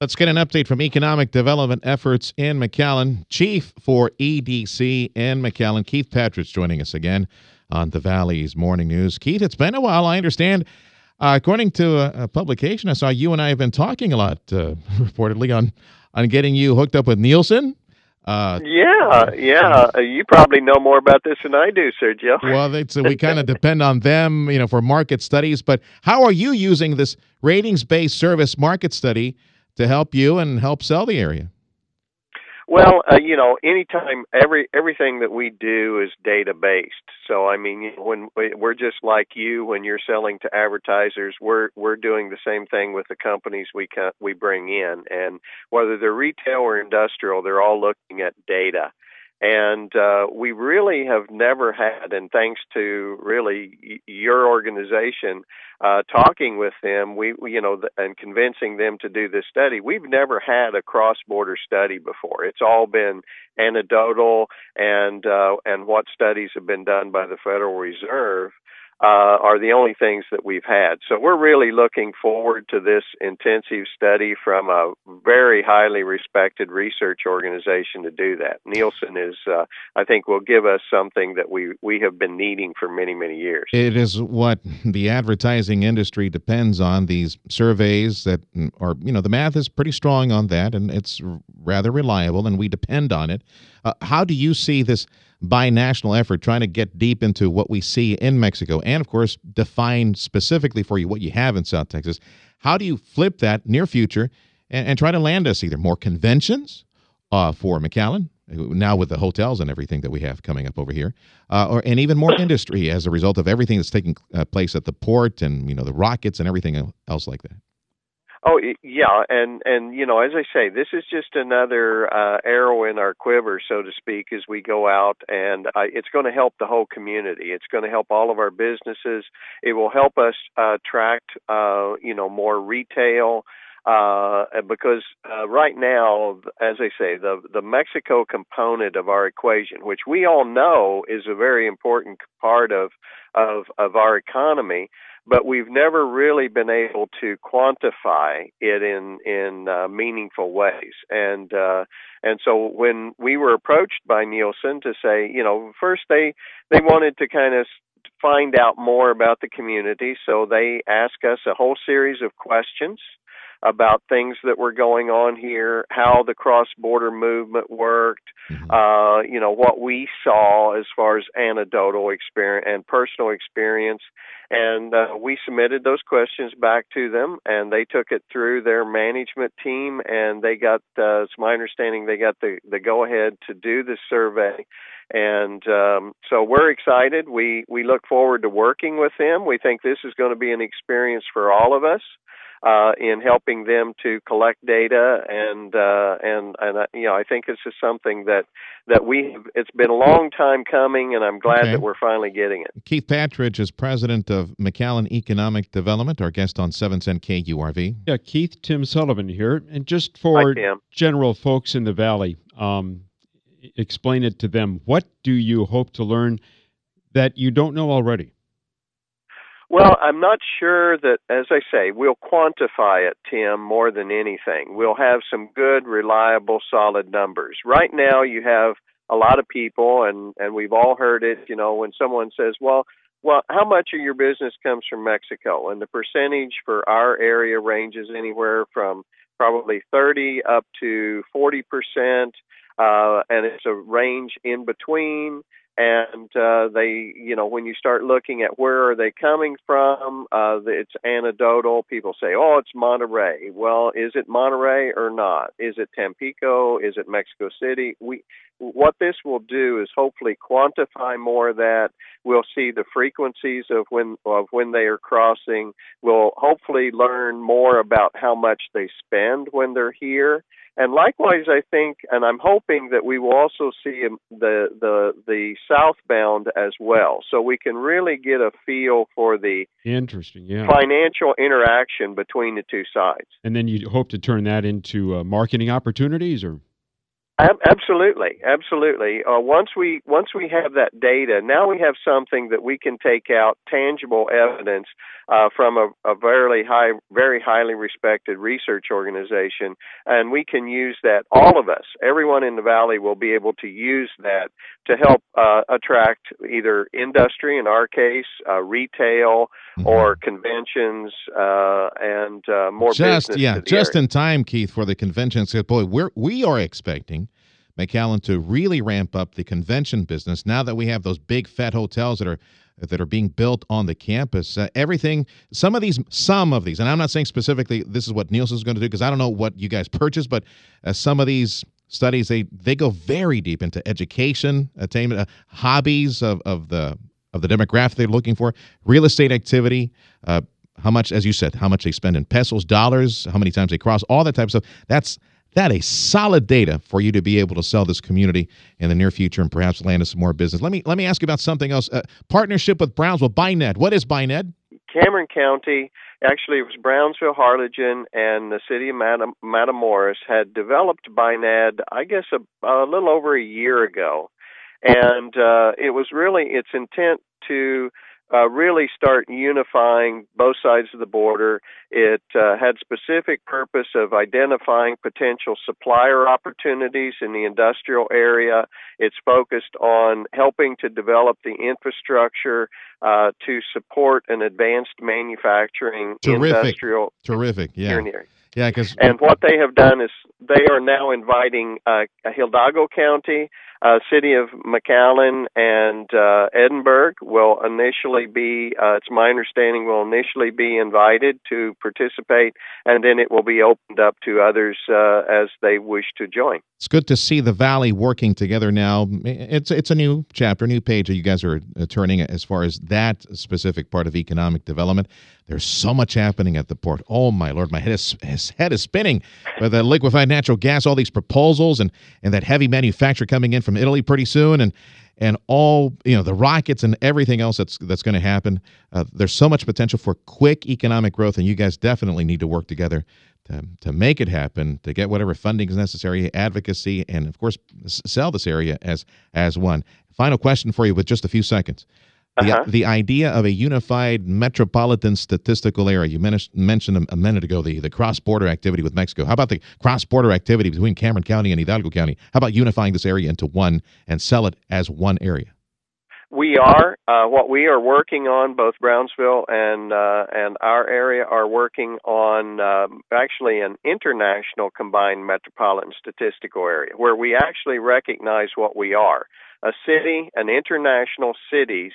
Let's get an update from economic development efforts in McAllen. Chief for EDC in McAllen, Keith Patridge, joining us again on the Valley's Morning News. Keith, it's been a while, I understand. According to a publication, I saw you and I have been talking a lot, reportedly, on getting you hooked up with Nielsen. Yeah. You probably know more about this than I do, Sergio. Well, we kind of depend on them, for market studies. But how are you using this ratings-based service market study to help you and help sell the area? Well, anytime everything that we do is data based. So I mean, when we're just like you, when you're selling to advertisers, we're doing the same thing with the companies we bring in, and whether they're retail or industrial, they're all looking at data. And we really have never had, and thanks to really your organization talking with them, and convincing them to do this study, we've never had a cross-border study before. It's all been anecdotal, and what studies have been done by the Federal Reserve are the only things that we've had. So we're really looking forward to this intensive study from a very highly respected research organization to do that. Nielsen is, I think, will give us something that we have been needing for many, many years. It is what the advertising industry depends on, these surveys that are, the math is pretty strong on that, and it's rather reliable, and we depend on it. How do you see this binational effort trying to get deep into what we see in Mexico and, of course, define specifically for you what you have in South Texas? How do you flip that near future and try to land us either more conventions for McAllen, now with the hotels and everything that we have coming up over here, and even more industry as a result of everything that's taking place at the port and, the rockets and everything else like that? Oh, yeah, and as I say, this is just another arrow in our quiver, so to speak, as we go out, and it's going to help the whole community. It's going to help all of our businesses. It will help us attract, more retail, because right now, as I say, the Mexico component of our equation, which we all know is a very important part of our economy, but we've never really been able to quantify it in meaningful ways. And so when we were approached by Nielsen to say, first they wanted to kind of find out more about the community, so they asked us a whole series of questions about things that were going on here, how the cross-border movement worked, what we saw as far as anecdotal experience and personal experience. And we submitted those questions back to them, and they took it through their management team, and they got, it's my understanding, they got the go-ahead to do this survey. And so we're excited. We look forward to working with them. We think this is going to be an experience for all of us in helping them to collect data, and I think this is something that it's been a long time coming, and I'm glad that we're finally getting it. Keith Patridge is president of McAllen Economic Development, our guest on 710 KURV. Yeah, Keith, Tim Sullivan here, and just for general folks in the Valley, explain it to them. What do you hope to learn that you don't know already? Well, I'm not sure that, as I say, we'll quantify it, Tim, more than anything. We'll have some good, reliable, solid numbers. Right now, you have a lot of people, and we've all heard it, when someone says, well, how much of your business comes from Mexico? And the percentage for our area ranges anywhere from probably 30 up to 40%, and it's a range in between. And they, when you start looking at where are they coming from, it's anecdotal. People say, oh, it's Monterrey. Well, is it Monterrey or not? Is it Tampico? Is it Mexico City? What this will do is hopefully quantify more of that. We'll see the frequencies of when they are crossing. We'll hopefully learn more about how much they spend when they're here. And likewise, I think, and I'm hoping that we will also see the southbound as well, so we can really get a feel for the financial interaction between the two sides. And then you hope to turn that into marketing opportunities, or? Absolutely, absolutely. Once we have that data, now we have something that we can take out tangible evidence from a very highly respected research organization, and we can use that. All of us, everyone in the valley, will be able to use that to help attract either industry, in our case, retail, or conventions, and more business. Just in time, Keith, for the convention. So, boy, we are expecting McAllen to really ramp up the convention business now that we have those big fat hotels that are being built on the campus. Some of these, and I'm not saying specifically this is what Nielsen is going to do because I don't know what you guys purchase, but some of these studies they go very deep into education, attainment, hobbies of the demographic they're looking for, real estate activity. How much, as you said, how much they spend in pesos, dollars, how many times they cross, all that type of stuff. That is solid data for you to be able to sell this community in the near future and perhaps land us some more business. Let me ask you about something else. Partnership with Brownsville, BINED. What is BINED? Cameron County, actually it was Brownsville, Harlingen, and the city of Matamoros had developed BINED, I guess, a little over a year ago. And it was really its intent to really start unifying both sides of the border. It had specific purpose of identifying potential supplier opportunities in the industrial area. It's focused on helping to develop the infrastructure to support an advanced manufacturing industrial. Terrific, yeah. Yeah, and what they have done is they are now inviting Hidalgo County, city of McAllen, and Edinburgh will initially be, it's my understanding, will initially be invited to participate, and then it will be opened up to others as they wish to join. It's good to see the Valley working together now. It's a new chapter, new page that you guys are turning as far as that specific part of economic development. There's so much happening at the port. Oh, my Lord, my head is spinning with the liquefied natural gas, all these proposals, and that heavy manufacture coming in from Italy pretty soon, and all, the rockets and everything else that's going to happen. There's so much potential for quick economic growth, and you guys definitely need to work together to make it happen, to get whatever funding is necessary, advocacy, and, of course, sell this area as one. Final question for you with just a few seconds. The idea of a unified metropolitan statistical area, you mentioned a minute ago the cross-border activity with Mexico. How about the cross-border activity between Cameron County and Hidalgo County? How about unifying this area into one and sell it as one area? We are. What we are working on, both Brownsville and our area are working on actually an international combined metropolitan statistical area where we actually recognize what we are. A city, an international cities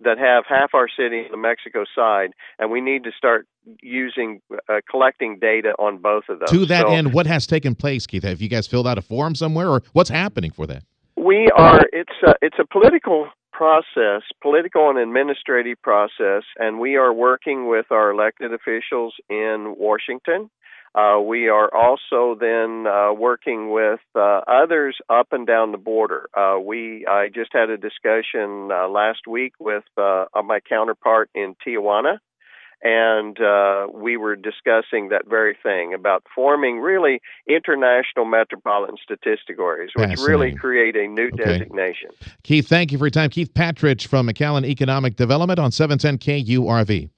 that have half our city on the Mexico side, and we need to start collecting data on both of those. To that end, what has taken place, Keith? Have you guys filled out a form somewhere, or what's happening for that? We are. It's a political process, political and administrative process, and we are working with our elected officials in Washington. We are also then working with others up and down the border. I just had a discussion last week with my counterpart in Tijuana, and we were discussing that very thing about forming really international metropolitan statistical areas, which really create a new designation. Keith, thank you for your time. Keith Patridge from McAllen Economic Development on 710 KURV.